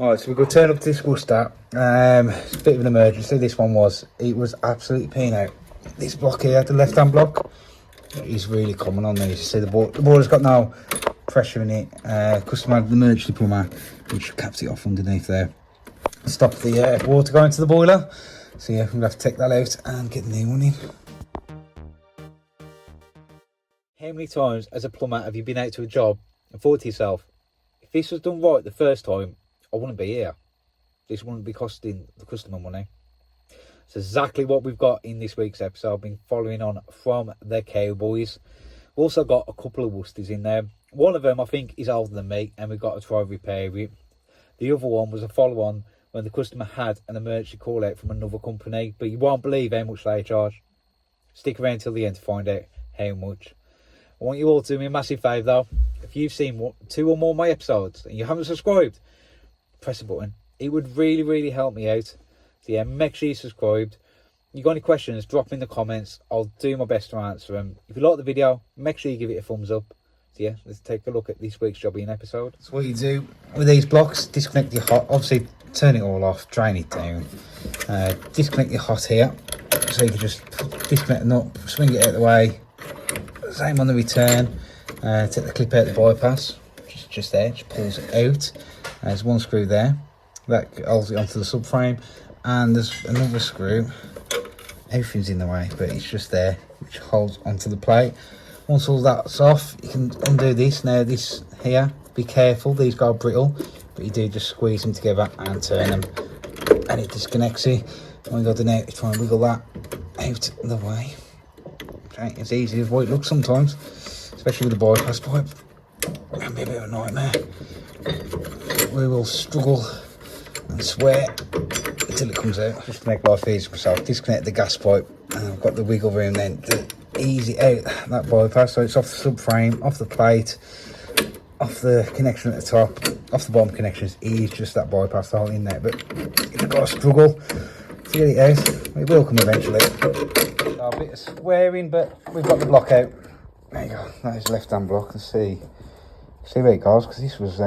Alright, so we've got to turn up to this Worcester. It's a bit of an emergency, this one was. It was absolutely peeing out. This block here, the left-hand block, is really common on these. You see the boiler's got no pressure in it. Customer had the emergency plumber, which capped it off underneath there. Stop the water going to the boiler. So yeah, we're going to have to take that out and get the new one in. How many times as a plumber have you been out to a job and thought to yourself, if this was done right the first time, I wouldn't be here. This wouldn't be costing the customer money. It's exactly what we've got in this week's episode. I've been following on from the Cowboys. We've also got a couple of Worcesters in there. One of them I think is older than me and we've got to try and repair it. The other one was a follow-on when the customer had an emergency call out from another company, but you won't believe how much they charge. Stick around till the end to find out how much. I want you all to do me a massive favour though. If you've seen 2 or more of my episodes and you haven't subscribed, press the button. It would really help me out. So yeah, make sure you're subscribed. If you've got any questions, drop them in the comments. I'll do my best to answer them. If you like the video, make sure you give it a thumbs up. So yeah, let's take a look at this week's jobbing episode. So what you do with these blocks, disconnect your hot, obviously turn it all off, drain it down. Disconnect your hot here. So you can just disconnect the nut, swing it out of the way. Same on the return. Take the clip out the bypass, just there, just pulls it out. There's one screw there that holds it onto the subframe, and there's another screw. Everything's in the way, but it's just there, which holds onto the plate. Once all that's off, you can undo this. Now this here, be careful, these go brittle, but you do just squeeze them together and turn them, and it disconnects it. All you got to do now is try and wiggle that out of the way. Okay, it's easy as what it looks sometimes, especially with the bypass pipe. It can be a bit of a nightmare. We will struggle and sweat until it comes out. Just to make life easier for myself, disconnect the gas pipe, and I've got the wiggle room then to ease it out, that bypass. So it's off the subframe, off the plate, off the connection at the top, off the bottom connections. Ease just that bypass hole in there, but you've got to struggle to get it out. It will come eventually. So a bit of swearing, but we've got the block out. There you go, that is the left hand block. Let's see where it goes, because this was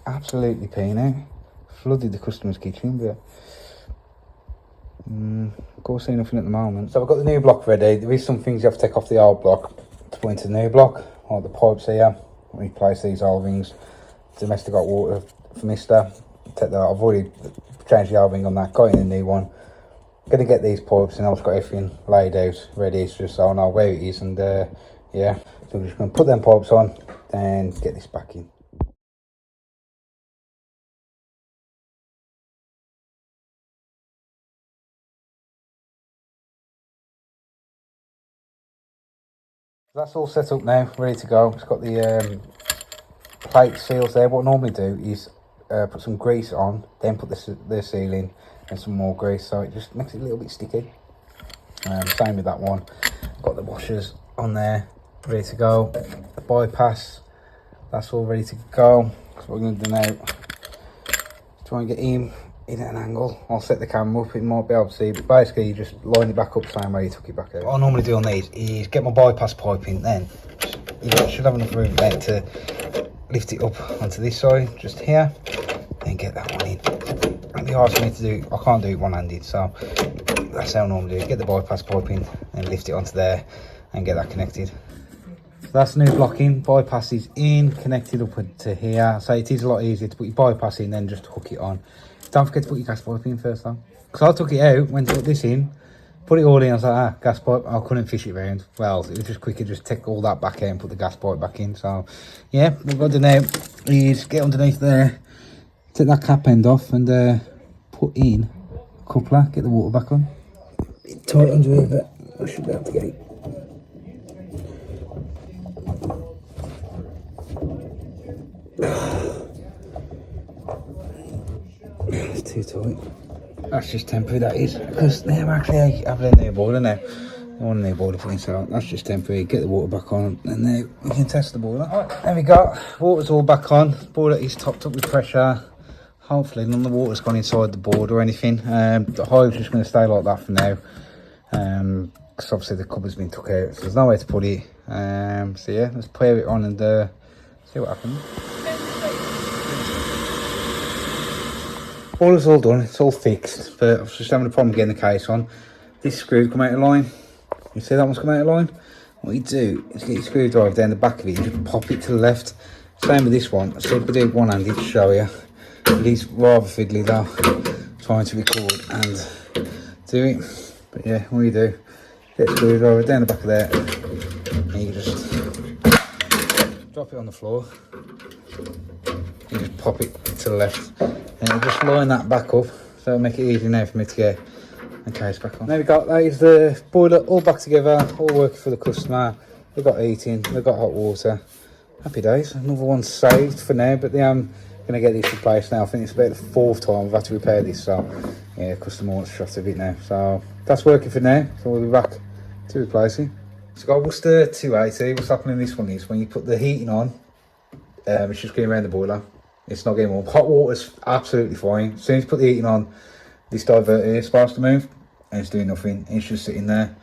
absolutely peeing out. Flooded the customer's kitchen, but of course see nothing at the moment. So I've got the new block ready. There is some things you have to take off the old block to put into the new block, like the pipes here. Replace these O-rings. Domestic hot water for Mister. Take that out. I've already changed the O-ring on that, got in a new one. Gonna get these pipes and I've got everything laid out ready. It's just so I know where it is, and yeah, so I'm just gonna put them pipes on, then get this back in. That's all set up now, ready to go. It's got the plate seals there. What I normally do is put some grease on, then put the seal in and some more grease, so it just makes it a little bit sticky. Same with that one. Got the washers on there, ready to go. The bypass, that's all ready to go. So what we're going to do now, try and get him in at an angle. I'll set the camera up, it might be able to see, but basically you just line it back up the same way you took it back out. What I normally do on these is get my bypass pipe in, then you should have enough room there to lift it up onto this side, just here, then get that one in. And the hardest for me to do, I can't do it one-handed, so that's how I normally do it. Get the bypass pipe in and lift it onto there and get that connected. So that's the new block in, bypass is in, connected up to here. So it is a lot easier to put your bypass in then just hook it on. Don't forget to put your gas pipe in first though. Because I took it out, went to put this in, put it all in, I was like, gas pipe, I couldn't fish it round. Well, it was just quicker, just take all that back out and put the gas pipe back in. So yeah, what we've got to do now is get underneath there, take that cap end off and put in a coupler, get the water back on. A bit tight under here, but I should be able to get it. It's too tight. That's just temporary, that is, because they're actually having a new boiler now. I want a new boiler put in, so that's just temporary. Get the water back on, and then we can test the boiler. Right, there we go. Water's all back on. Boiler is topped up with pressure. Hopefully none of the water's gone inside the board or anything. The hive's just going to stay like that for now, because obviously the cupboard's been took out, so there's no way to put it. So yeah, let's pair it on and see what happens. Boiler's all done, it's all fixed, but I was just having a problem getting the case on. This screw come out of line. You see that one's come out of line? What you do is get your screwdriver down the back of it and just pop it to the left. Same with this one. So if I do it one-handed to show you, it is rather fiddly though, trying to record and do it. But yeah, what you do, get the screwdriver down the back of there, and you just drop it on the floor. You just pop it to the left, and it'll just line that back up, so it'll make it easy now for me to get the case back on. There we go, that is the boiler all back together, all working for the customer. They've got heating, they've got hot water. Happy days. Another one saved for now, but I'm going to get this replaced now. I think it's about the 4th time I've had to repair this, so yeah, customer wants a shot of it now. So that's working for now, so we'll be back to replace it. So I've got Worcester 280. What's happening in this one is when you put the heating on, it's just going around the boiler. It's not getting warm. Hot water's absolutely fine. As soon as you put the heating on, this diverter is supposed to move, and it's doing nothing. It's just sitting there.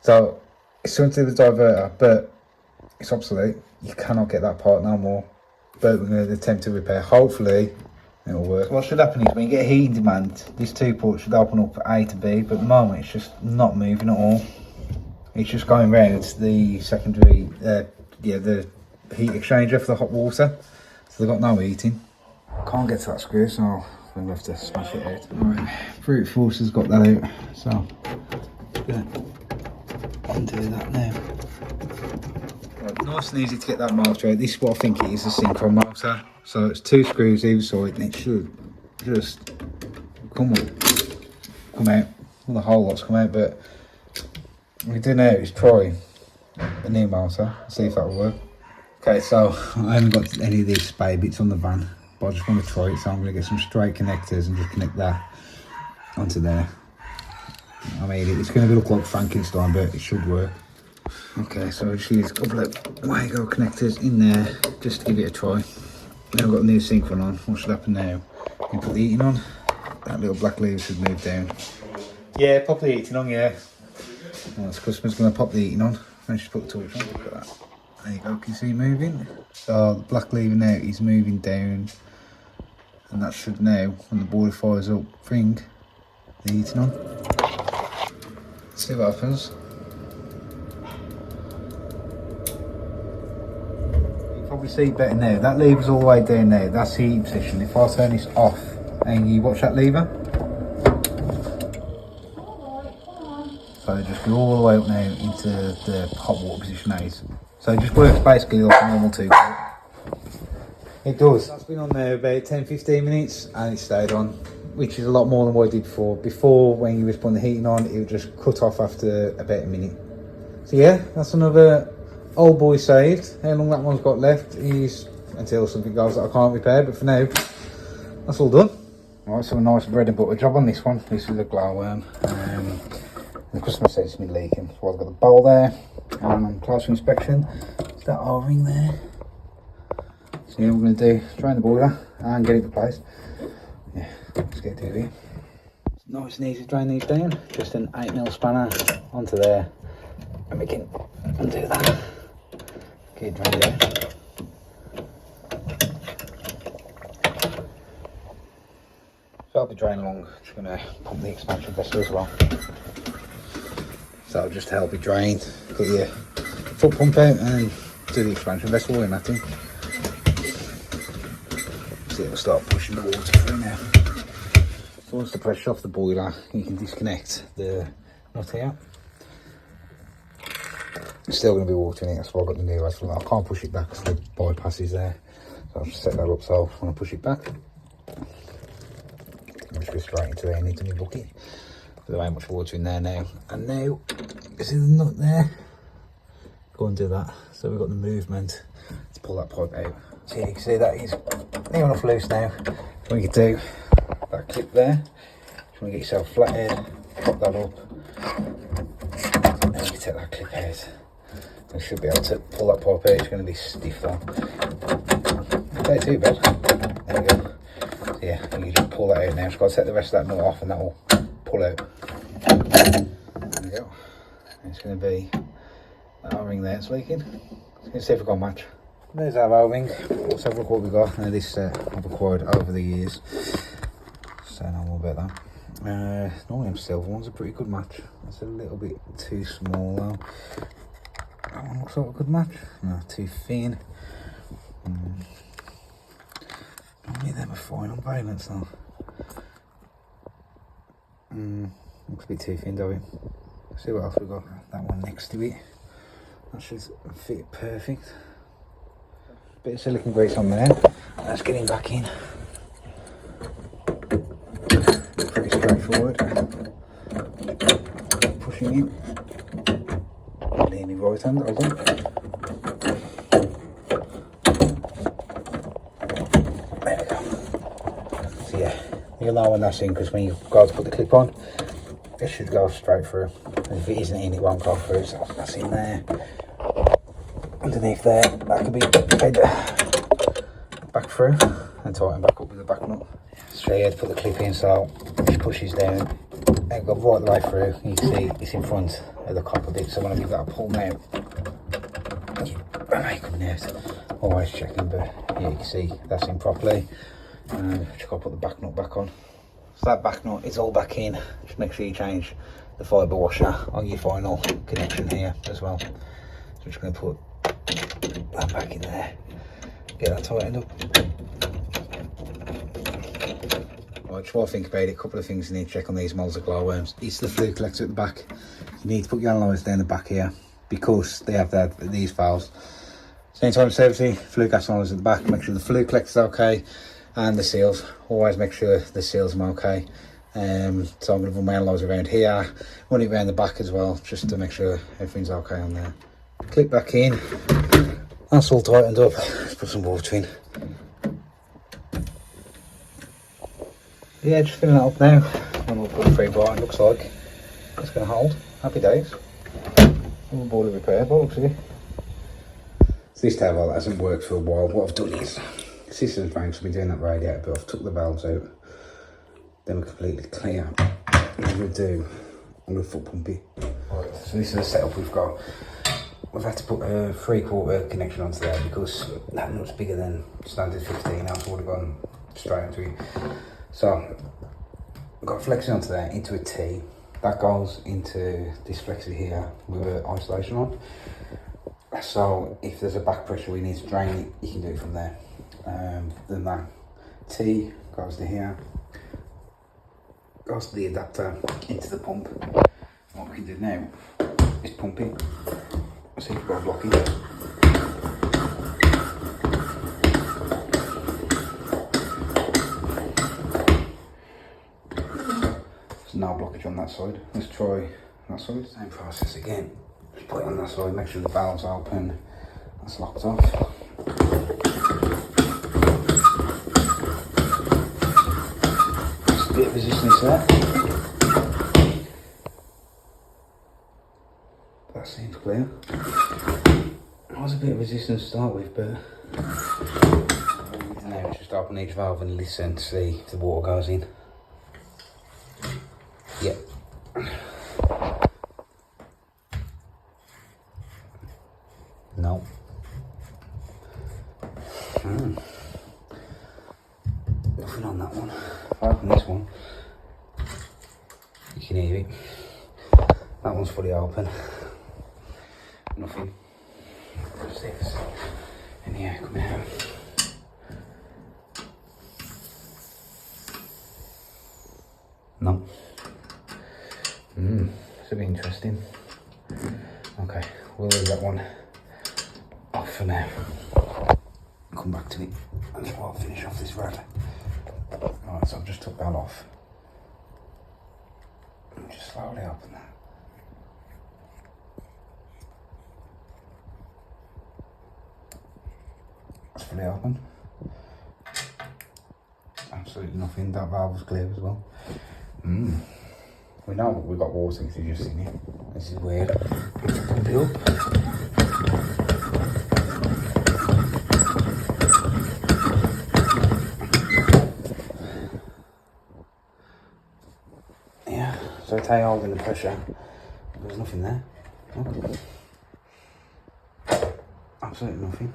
So it's something to do with the diverter, but it's obsolete. You cannot get that part no more. But we're going to attempt to repair. Hopefully it'll work. So what should happen is when you get a heating demand, this 2-port should open up A to B, but at the moment it's just not moving at all. It's just going round the secondary, the heat exchanger for the hot water. So they've got no heating. Can't get to that screw, so I'm going to have to smash it out. Alright, brute force has got that out, so I'm going to undo that now. Right, nice and easy to get that motor out. This is what I think it is, a synchro motor. So it's 2 screws either side, and it should just come out. Well, the whole lot's come out, but what we do now is try a new motor, see if that will work. Okay, so I haven't got any of these spade bits on the van, but I just want to try it, so I'm going to get some straight connectors and just connect that onto there. I mean, it's going to look like Frankenstein, but it should work. Okay, so I just use a couple of Wago connectors in there just to give it a try. Now I've got the new sync one on. What should happen now? You can put the heating on. That little black lever should move down. Yeah, pop the heating on, yeah. Well, this customer's going to pop the heating on. And just put the torch on. Look at that. There you go, can you see it moving? So the black lever now is moving down. And that should now, when the boiler fires up, bring the heating on. Let's see what happens. Probably see better now. That lever's all the way down there. That's the heating position. If I turn this off and you watch that lever, so it just go all the way up now into the hot water position now. So it just works basically like a normal 2-port. It does. That's been on there about 10-15 minutes and it stayed on, which is a lot more than what I did before. Before, when you was putting the heating on, it would just cut off after about a minute. So yeah, that's another old boy saved. How long that one's got left is until something goes that I can't repair, but for now, that's all done. Alright, so a nice bread and butter job on this one. This is a glowworm. The customer says it's been leaking, so I've got the bowl there, and I'm close for inspection. Is that O-ring there? So yeah, we're going to do drain the boiler and get it replaced. Yeah, let's get to it. It's nice and easy to drain these down. Just an 8mm spanner onto there, and we can undo that. Get it drained out. So I'll be draining along. Just going to pump the expansion vessel as well. So just to help it drain, put your foot pump out and do the expansion vessel in that thing. So it'll start pushing the water through now. So once the pressure's off the boiler, you can disconnect the nut here. It's still going to be water in it, that's why I've got the new vessel. I can't push it back because the bypass is there. So I'll just set that up so when I push it back, I'll just go straight into there into my bucket. There ain't much water in there now. And now, you see the nut there? Go and do that. So we've got the movement to pull that pipe out. So you can see that is near enough loose now. What you can do, that clip there, if you want to get yourself flattened, pop that up. And then you can take that clip out. You should be able to pull that pipe out. It's going to be stiff though. Don't too bad. There we go. So yeah, you can just pull that out now. Just got to take the rest of that nut off and that will pull out. There we go. It's going to be that O-ring there, it's leaking. Let's see if we've got a match. There's our O-ring. Let's have a look what we've got. Now this I've acquired over the years. say no more about that. Normally them silver ones are pretty good match. That's a little bit too small though. That one looks like a good match. No, too thin. Normally them are fine on Valliants though. Looks a bit too thin, don't it? See what else we got. That one next to it. That should fit perfect. Bit of silicone grease on there. Let's get him back in. Pretty straightforward. Pushing in. Leaning right hand, hold on. There we go. So yeah, you'll know when that's in because when you go to put the clip on, it should go straight through. And if it isn't in, it won't go through. So that's in there. Underneath there, that could be fed back through and tighten back up with the back nut. So you had to put the clip in so it pushes down and go right the way through. You can see it's in front of the copper bit, so whenever you've got to pull now, it's coming out. Always checking, but yeah, you can see that's in properly. And just got to put the back nut back on. So that back nut is all back in. Just make sure you change the fibre washer on your final connection here as well. So I'm just going to put that back in there, get that tightened up. Right, just while I think about it, a couple of things you need to check on these models of glowworms. It's the flue collector at the back. You need to put your analyzer down the back here because they have these valves. So anytime you service the flue gas analyzer at the back, make sure the flue collector's okay and the seals. Always make sure the seals are okay. So I'm going to run my analyzer around here, run it around the back as well, just to make sure everything's okay on there. Clip back in, that's all tightened up. Let's put some water in. Yeah, just filling that up now, and we'll put 3 bar. It looks like it's going to hold. Happy days. All boiler repaired, by the looks of it. So this tail valve hasn't worked for a while. What I've done is, systems banks have been doing that radiator, but I've took the valves out. Then we're completely clear. What I'm going to do, I'm going to foot pump it. Right, so this is the setup we've got. We've had to put a 3/4 connection onto there because that nut's bigger than standard 15, else would have gone straight into it. So I've got a flexi onto there into a T. That goes into this flexi here with an isolation on. So if there's a back pressure we need to drain it, you can do it from there. Then that T goes to here, goes to the adapter into the pump. What we can do now is pump it. See if we've got a blockage. There's no blockage on that side. Let's try that side. Same process again. Just put it on that side, make sure the valve's open. That's locked off. Just a bit of resistance there. That seems clear. There was a bit of resistance to start with, but now it's just open each valve and listen to see if the water goes in. Yep. No. Nothing on that one. If I open this one, you can hear it. That one's fully open. Nothing. What's this? In the air coming out. No. This will be interesting. Okay, we'll leave that one off for now. Come back to it and I'll finish off this rad. Alright, so I've just took that off. And just slowly open that. It's fully open. Absolutely nothing. That valve was clear as well. We know we've got water because you've just seen it. This is weird. Pump it up. Yeah, so it's holding the pressure. There's nothing there. Okay. Absolutely nothing.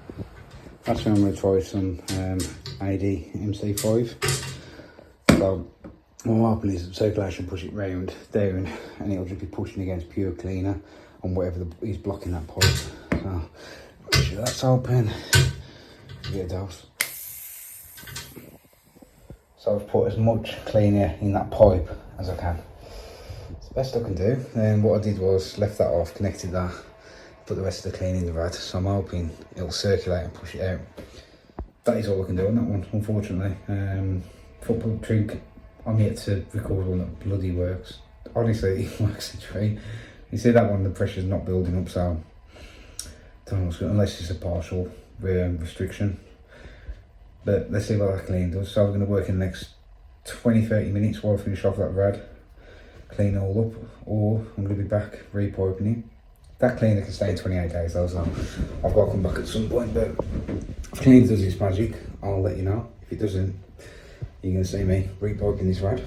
That's when I'm going to try some AD MC5. So What will happen is circulation push it round, down, and it'll just be pushing against pure cleaner on whatever is blocking that pipe. So, make sure that's open. Get a dose. So I've put as much cleaner in that pipe as I can. It's the best I can do. Then what I did was left that off, connected that, put the rest of the cleaner in the rad. So I'm hoping it'll circulate and push it out. That is all I can do on that one, unfortunately. Football trick, I'm yet to record one that bloody works. Honestly, it works a treat. You see that one, the pressure's not building up, so don't know what's going, unless it's a partial restriction. But let's see what that clean does. So I'm going to work in the next 20-30 minutes while I finish off that rad, clean it all up, or I'm going to be back repiping it. That cleaner can stay in 28 days though, so I've got to come back at some point. But if cleaner does its magic, I'll let you know. If it doesn't, you're going to see me repiping this rad.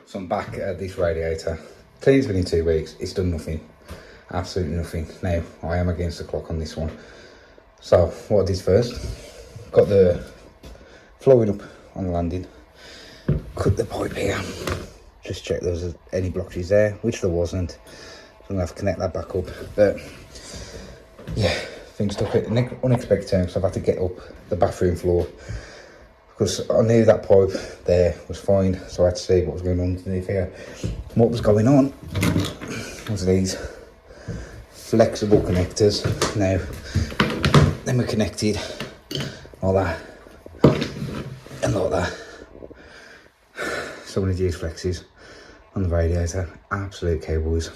So I'm back at this radiator. Clean's been in 2 weeks, it's done nothing. Absolutely nothing. Now, I am against the clock on this one. So, what I did first, got the flooring up on the landing, cut the pipe here, just check there was any blockages there, which there wasn't. So I'm going to have to connect that back up. But, yeah, things took it unexpected turn, so I've had to get up the bathroom floor. Because I knew that pipe there was fine, so I had to see what was going on underneath here. And what was going on was these flexible connectors. Now, them are connected like that and like that. So one of these flexes on the radiator, absolute cowboys.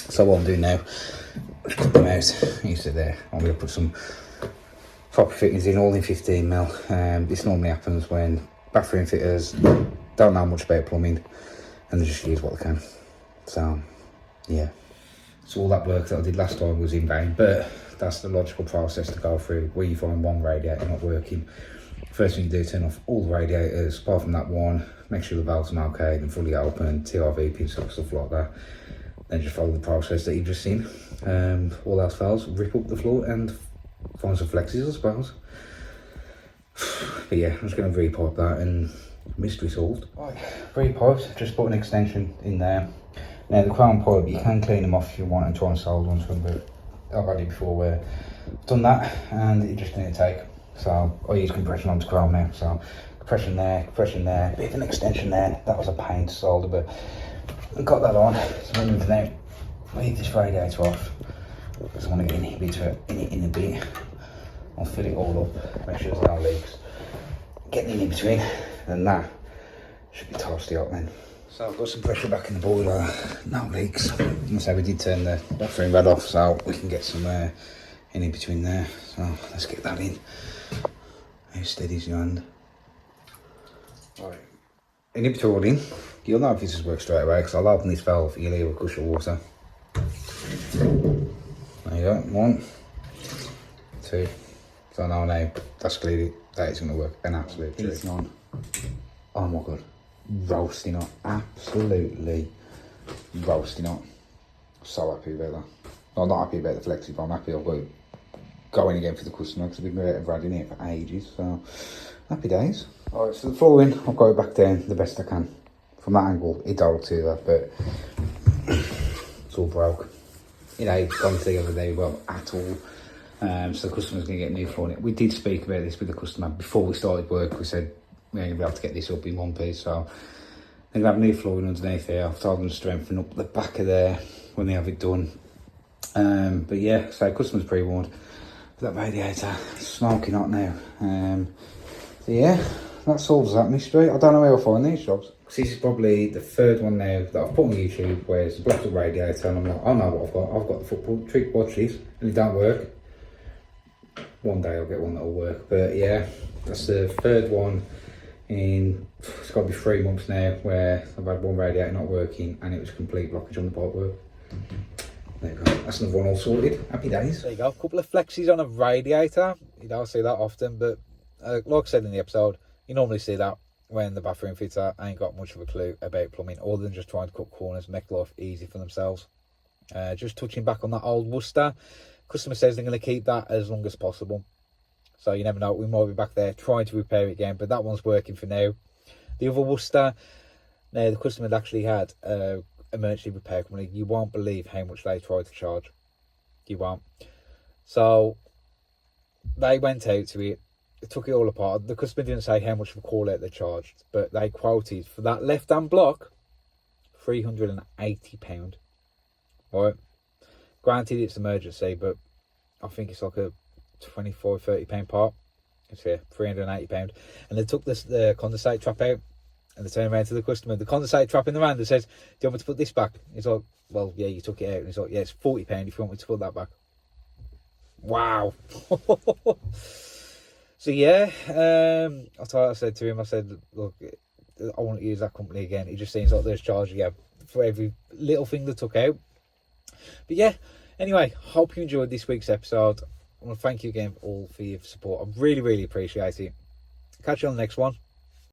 So what I'm doing now, I've cut them out. You see there, I'm going to put some proper fittings in, all in 15mm. This normally happens when bathroom fitters don't know much about plumbing and they just use what they can. So, yeah. So all that work that I did last time was in vain, but that's the logical process to go through where you find one radiator not working. First thing you do, turn off all the radiators, apart from that one, make sure the valves are okay and fully open, TRV pins, stuff like that. Then just follow the process that you've just seen. All else fails, rip up the floor and find some flexes, I suppose. But yeah, I'm just going to repipe that and mystery solved. Right, repiped, just put an extension in there. Now the crown pipe, you can clean them off if you want and try and solder onto them, but I've had it before where I've done that and it just didn't take. So I use compression onto crown now. So compression there, bit of an extension there. That was a pain to solder, but I got that on. So I'm going to now leave this radiator off because I want to get in it in a bit. I'll fill it all up, make sure there's no leaks. Get in between, and that should be toasty hot then. So I've got some pressure back in the boiler, no leaks. I say we did turn the bathroom rad off, so we can get some in between there. So let's get that in. How steady is your hand? Right, in between, you'll know if this has worked straight away because I'll open this valve, you'll hear a gush of water. There you go, 1, 2. So now that's clearly, that is going to work an absolute treat. It's on. Oh my god, roasting hot, absolutely roasting hot. So happy about that. No, I'm not happy about the flexi, but I'm happy I've got it going again for the customer because I've been riding it for ages. So happy days. Alright, so the flooring, I've got it back down the best I can. From that angle, it don't do that, but it's all broke. You know, it's gone together there well at all. So the customer's going to get new flooring. We did speak about this with the customer before we started work. We said we're going to be able to get this up in one piece. So they're going to have new flooring underneath here. I've told them to strengthen up the back of there when they have it done. But yeah, so customer's pre-warned. That radiator, smoking hot now. So yeah, that solves that mystery. I don't know where I'll find these jobs. This is probably the third one now that I've put on YouTube where it's a black radiator and I'm like, I know what I've got. I've got the football trick, watch this, and it don't work. One day I'll get one that'll work, but yeah, that's the third one in, it's got to be 3 months now where I've had one radiator not working and it was complete blockage on the pipework. There you go, that's another one all sorted, happy days. There you go, a couple of flexes on a radiator, you don't see that often, but like I said in the episode, you normally see that when the bathroom fitter ain't got much of a clue about plumbing other than just trying to cut corners, make life easy for themselves. Just touching back on that old Worcester, customer says they're going to keep that as long as possible. So you never know, we might be back there trying to repair it again, but that one's working for now. The other Worcester, now the customer had actually had emergency repair company. You won't believe how much they tried to charge. You won't. So they went out to it, took it all apart. The customer didn't say how much of a call out they charged, but they quoted for that left hand block £380. Right. Granted, it's emergency, but I think it's like a £25-30 part. It's here, £380. And they took the condensate trap out, and they turned around to the customer. The condensate trap in the van, they says, "Do you want me to put this back?" He's like, "Well, yeah, you took it out." And he's like, "Yeah, it's £40 if you want me to put that back." Wow. So yeah, I said to him, I said, "Look, I want to use that company again. It just seems like they're charging you for every little thing they took out." But yeah, anyway, hope you enjoyed this week's episode. I want to thank you again all for your support. I really, really appreciate it. Catch you on the next one.